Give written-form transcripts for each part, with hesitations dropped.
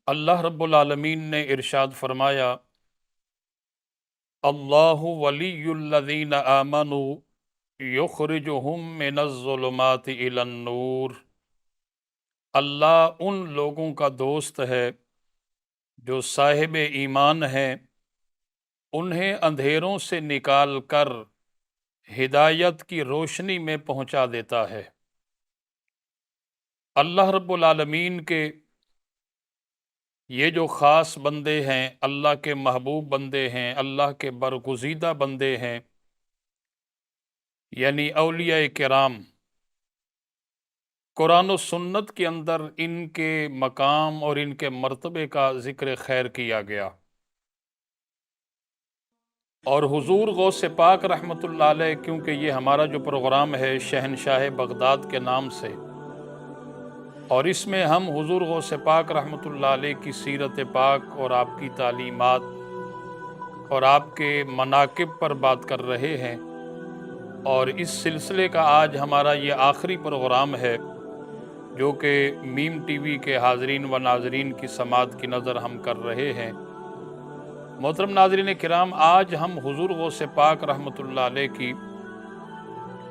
اللہ رب العالمین نے ارشاد فرمایا، اللہ ولی الذین آمنوا یخرجہم من الظلمات الی النور۔ اللہ ان لوگوں کا دوست ہے جو صاحب ایمان ہیں، انہیں اندھیروں سے نکال کر ہدایت کی روشنی میں پہنچا دیتا ہے۔ اللہ رب العالمین کے یہ جو خاص بندے ہیں، اللہ کے محبوب بندے ہیں، اللہ کے برگزیدہ بندے ہیں، یعنی اولیاء کرام، قرآن و سنت کے اندر ان کے مقام اور ان کے مرتبے کا ذکر خیر کیا گیا، اور حضور غوث پاک رحمۃ اللہ علیہ، کیونکہ یہ ہمارا جو پروگرام ہے شہنشاہ بغداد کے نام سے، اور اس میں ہم حضور غوث پاک رحمۃ اللہ علیہ کی سیرت پاک اور آپ کی تعلیمات اور آپ کے مناقب پر بات کر رہے ہیں، اور اس سلسلے کا آج ہمارا یہ آخری پروگرام ہے جو کہ میم ٹی وی کے حاضرین و ناظرین کی سماعت کی نظر ہم کر رہے ہیں۔ محترم ناظرین کرام، آج ہم حضور غوث پاک رحمۃ اللہ علیہ کی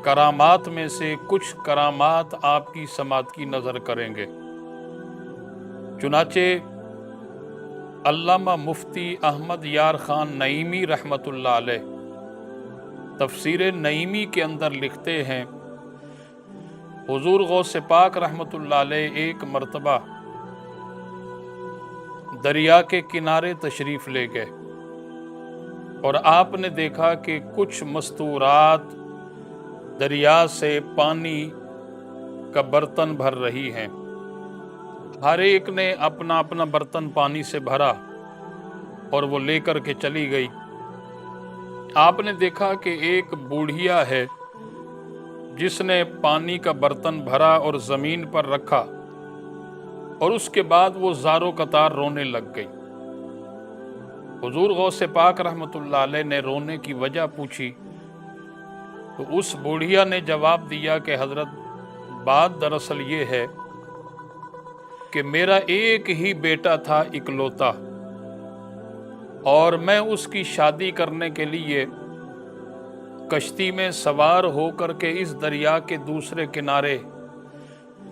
کرامات میں سے کچھ کرامات آپ کی سماعت کی نظر کریں گے۔ چنانچہ علامہ مفتی احمد یار خان نعیمی رحمۃ اللہ علیہ تفسیر نعیمی کے اندر لکھتے ہیں، حضور غوث پاک رحمۃ اللہ علیہ ایک مرتبہ دریا کے کنارے تشریف لے گئے، اور آپ نے دیکھا کہ کچھ مستورات دریا سے پانی کا برتن بھر رہی ہیں۔ ہر ایک نے اپنا اپنا برتن پانی سے بھرا اور وہ لے کر کے چلی گئی۔ آپ نے دیکھا کہ ایک بوڑھیا ہے جس نے پانی کا برتن بھرا اور زمین پر رکھا، اور اس کے بعد وہ زارو قطار رونے لگ گئی۔ حضور غوث پاک رحمۃ اللہ علیہ نے رونے کی وجہ پوچھی تو اس بوڑھیا نے جواب دیا کہ حضرت، بات دراصل یہ ہے کہ میرا ایک ہی بیٹا تھا اکلوتا، اور میں اس کی شادی کرنے کے لیے کشتی میں سوار ہو کر کے اس دریا کے دوسرے کنارے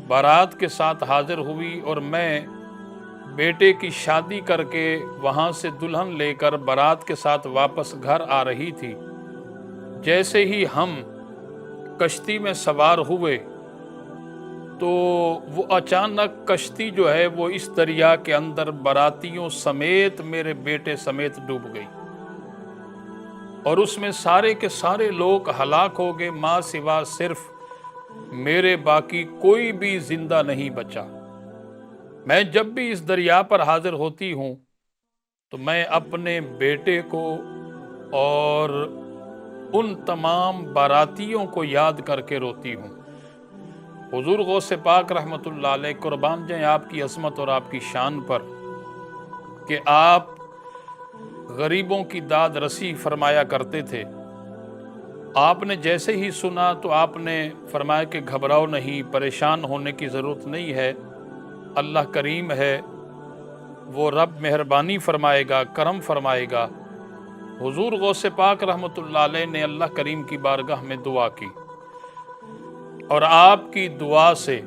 بارات کے ساتھ حاضر ہوئی، اور میں بیٹے کی شادی کر کے وہاں سے دلہن لے کر بارات کے ساتھ واپس گھر آ رہی تھی۔ جیسے ہی ہم کشتی میں سوار ہوئے تو وہ اچانک کشتی جو ہے وہ اس دریا کے اندر براتیوں سمیت میرے بیٹے سمیت ڈوب گئی، اور اس میں سارے کے سارے لوگ ہلاک ہو گئے، ماں سوا صرف میرے باقی کوئی بھی زندہ نہیں بچا۔ میں جب بھی اس دریا پر حاضر ہوتی ہوں تو میں اپنے بیٹے کو اور ان تمام باراتیوں کو یاد کر کے روتی ہوں۔ حضور غوث پاک رحمۃ اللہ علیہ قربان جائیں آپ کی عظمت اور آپ کی شان پر کہ آپ غریبوں کی داد رسی فرمایا کرتے تھے۔ آپ نے جیسے ہی سنا تو آپ نے فرمایا کہ گھبراؤ نہیں، پریشان ہونے کی ضرورت نہیں ہے، اللہ کریم ہے، وہ رب مہربانی فرمائے گا، کرم فرمائے گا۔ حضور غوث پاک رحمۃ اللہ علیہ نے اللہ کریم کی بارگاہ میں دعا کی، اور آپ کی دعا سے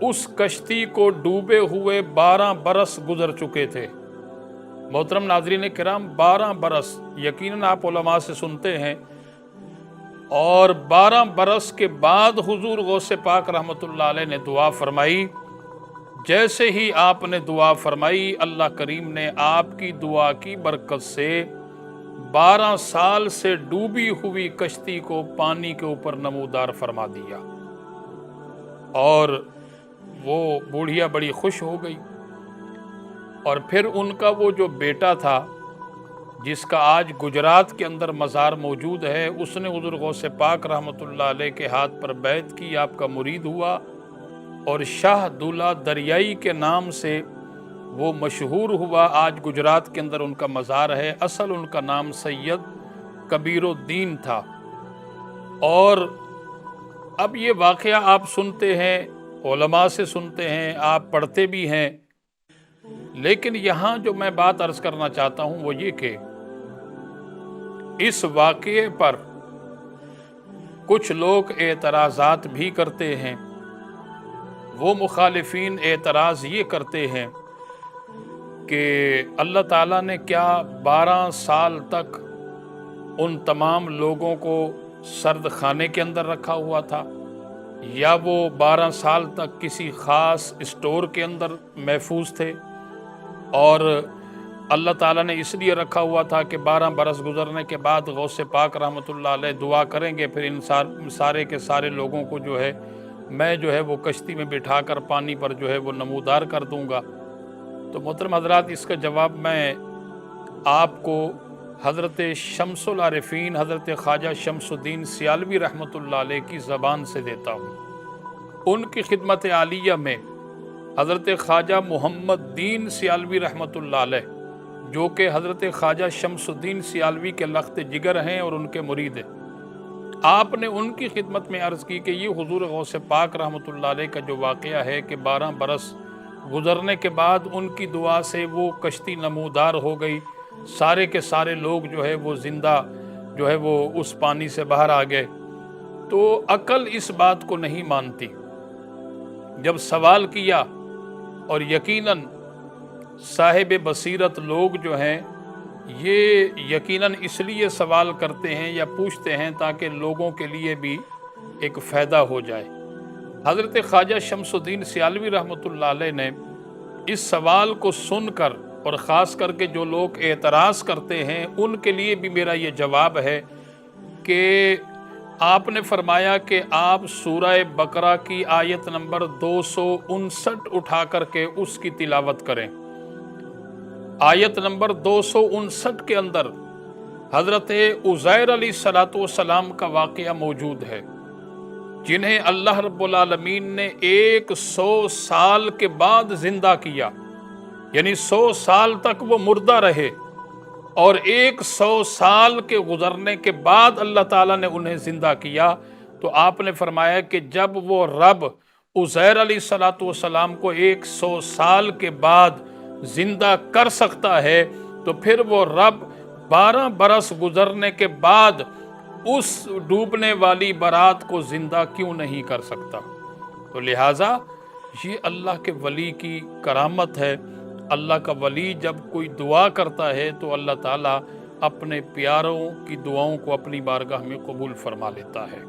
اس کشتی کو ڈوبے ہوئے 12 برس گزر چکے تھے۔ محترم ناظرین کرام، 12 برس، یقیناً آپ علماء سے سنتے ہیں، اور 12 برس کے بعد حضور غوث پاک رحمۃ اللہ علیہ نے دعا فرمائی۔ جیسے ہی آپ نے دعا فرمائی، اللہ کریم نے آپ کی دعا کی برکت سے 12 سال سے ڈوبی ہوئی کشتی کو پانی کے اوپر نمودار فرما دیا، اور وہ بوڑھیا بڑی خوش ہو گئی۔ اور پھر ان کا وہ جو بیٹا تھا جس کا آج گجرات کے اندر مزار موجود ہے، اس نے حضور غوث پاک رحمۃ اللہ علیہ کے ہاتھ پر بیعت کی، آپ کا مرید ہوا، اور شاہ دولہ دریائی کے نام سے وہ مشہور ہوا۔ آج گجرات کے اندر ان کا مزار ہے، اصل ان کا نام سید کبیر الدین تھا۔ اور اب یہ واقعہ آپ سنتے ہیں، علماء سے سنتے ہیں، آپ پڑھتے بھی ہیں لیکن یہاں جو میں بات عرض کرنا چاہتا ہوں وہ یہ کہ اس واقعے پر کچھ لوگ اعتراضات بھی کرتے ہیں۔ وہ مخالفین اعتراض یہ کرتے ہیں کہ اللہ تعالیٰ نے کیا 12 سال تک ان تمام لوگوں کو سرد خانے کے اندر رکھا ہوا تھا، یا وہ 12 سال تک کسی خاص اسٹور کے اندر محفوظ تھے، اور اللہ تعالیٰ نے اس لیے رکھا ہوا تھا کہ 12 برس گزرنے کے بعد غوث پاک رحمۃ اللہ علیہ دعا کریں گے، پھر ان سارے کے سارے لوگوں کو جو ہے میں جو ہے وہ کشتی میں بٹھا کر پانی پر جو ہے وہ نمودار کر دوں گا۔ تو محترم حضرات، اس کا جواب میں آپ کو حضرت شمس العارفین حضرت خواجہ شمس الدین سیالوی رحمۃ اللہ علیہ کی زبان سے دیتا ہوں۔ ان کی خدمت عالیہ میں حضرت خواجہ محمد دین سیالوی رحمۃ اللہ علیہ، جو کہ حضرت خواجہ شمس الدین سیالوی کے لخت جگر ہیں اور ان کے مرید ہیں، آپ نے ان کی خدمت میں عرض کی کہ یہ حضور غوث پاک رحمۃ اللہ علیہ کا جو واقعہ ہے کہ 12 برس گزرنے کے بعد ان کی دعا سے وہ کشتی نمودار ہو گئی، سارے کے سارے لوگ جو ہے وہ زندہ جو ہے وہ اس پانی سے باہر آ گئے۔ تو عقل اس بات کو نہیں مانتی۔ جب سوال کیا، اور یقیناً صاحب بصیرت لوگ جو ہیں یہ یقیناً اس لیے سوال کرتے ہیں یا پوچھتے ہیں تاکہ لوگوں کے لیے بھی ایک فائدہ ہو جائے۔ حضرت خواجہ شمس الدین سیالوی رحمۃ اللہ علیہ نے اس سوال کو سن کر، اور خاص کر کے جو لوگ اعتراض کرتے ہیں ان کے لیے بھی میرا یہ جواب ہے کہ آپ نے فرمایا کہ آپ سورہ بقرہ کی آیت نمبر 259 اٹھا کر کے اس کی تلاوت کریں۔ آیت نمبر 259 کے اندر حضرت عزیر علیہ السلام کا واقعہ موجود ہے، جنہیں اللہ رب العالمین نے 100 سال کے بعد زندہ کیا، یعنی 100 سال تک وہ مردہ رہے، اور 100 سال کے گزرنے کے بعد اللہ تعالیٰ نے انہیں زندہ کیا۔ تو آپ نے فرمایا کہ جب وہ رب عزیر علیہ السلام کو 100 سال کے بعد زندہ کر سکتا ہے تو پھر وہ رب 12 برس گزرنے کے بعد اس ڈوبنے والی برات کو زندہ کیوں نہیں کر سکتا؟ تو لہٰذا یہ اللہ کے ولی کی کرامت ہے۔ اللہ کا ولی جب کوئی دعا کرتا ہے تو اللہ تعالیٰ اپنے پیاروں کی دعاؤں کو اپنی بارگاہ میں قبول فرما لیتا ہے۔